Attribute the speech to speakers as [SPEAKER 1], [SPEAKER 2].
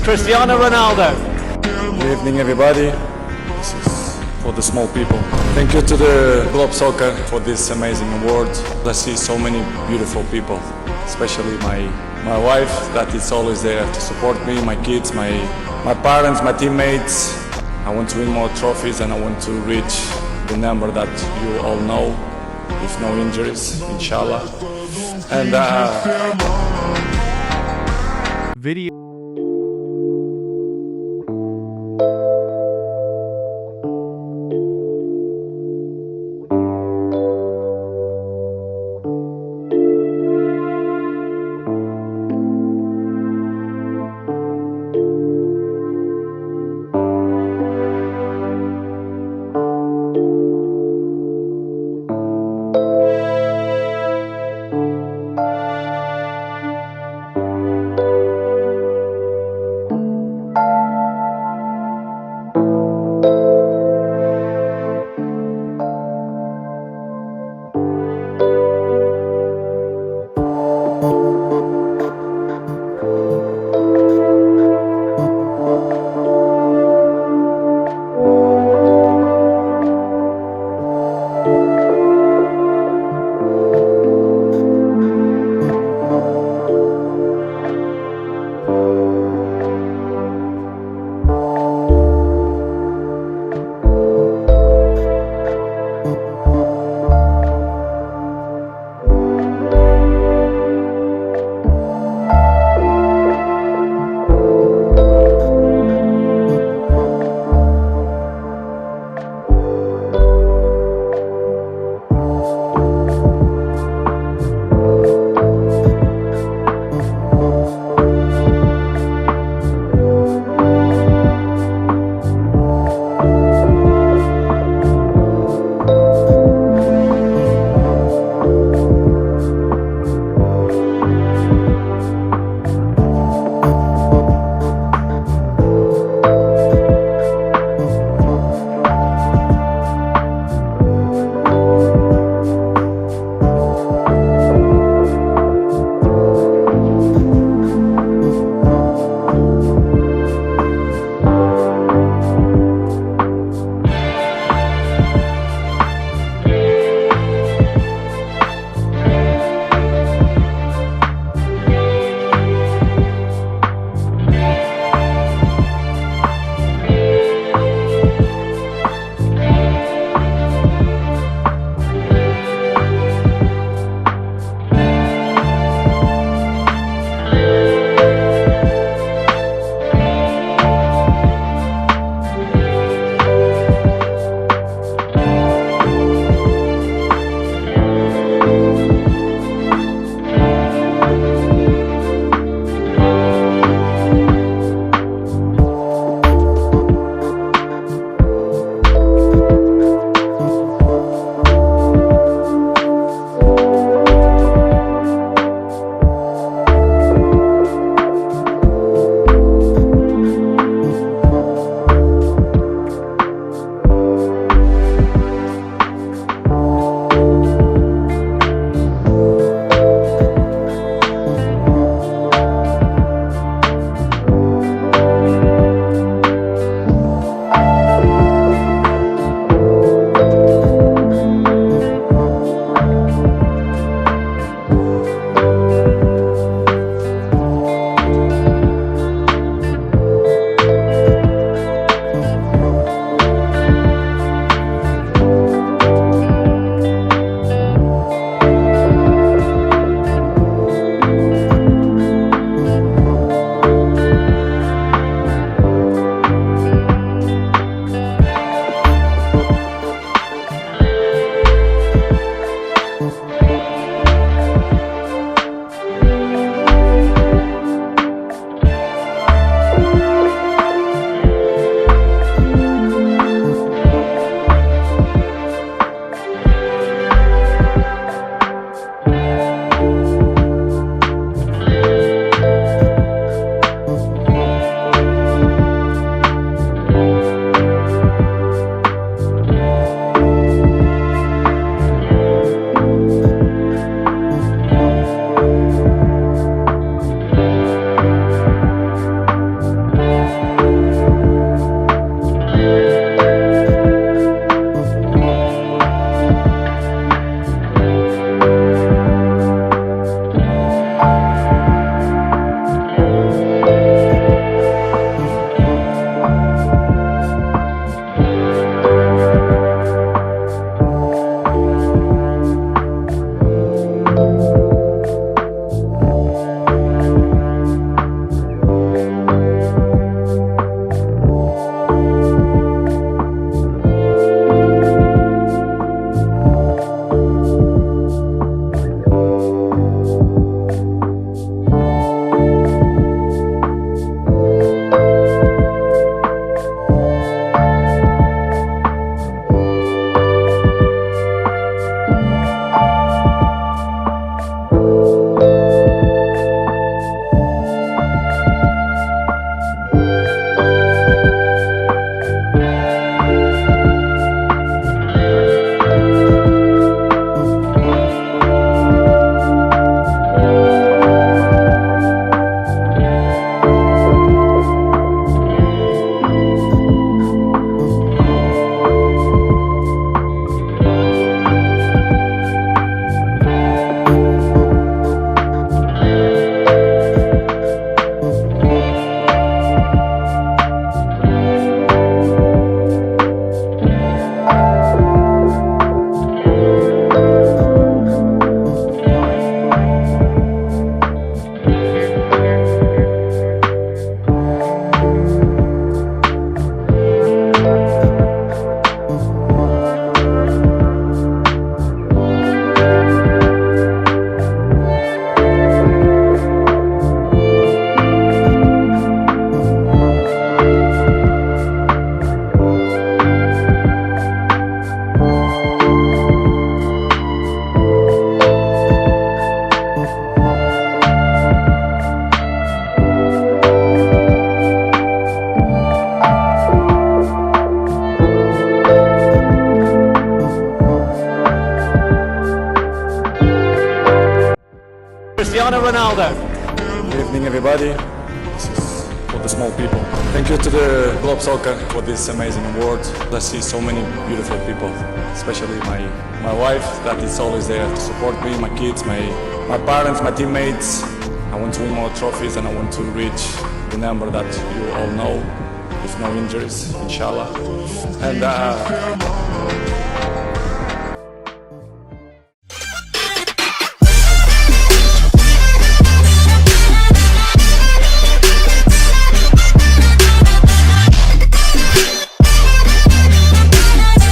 [SPEAKER 1] Cristiano Ronaldo.
[SPEAKER 2] Good evening, everybody. This is for the small people. Thank you to the Globe Soccer for this amazing award. I see so many beautiful people, especially my wife that is always there to support me, my kids, my parents, my teammates. I want to win more trophies and I want to reach the number that you all know, with no injuries, inshallah. And
[SPEAKER 1] Video. Cristiano Ronaldo.
[SPEAKER 2] Good evening, everybody. This is for the small people. Thank you to the Globe Soccer for this amazing award. I see so many beautiful people, especially my wife that is always there to support me, my kids, my parents, my teammates. I want to win more trophies and I want to reach the number that you all know, with no injuries, inshallah. And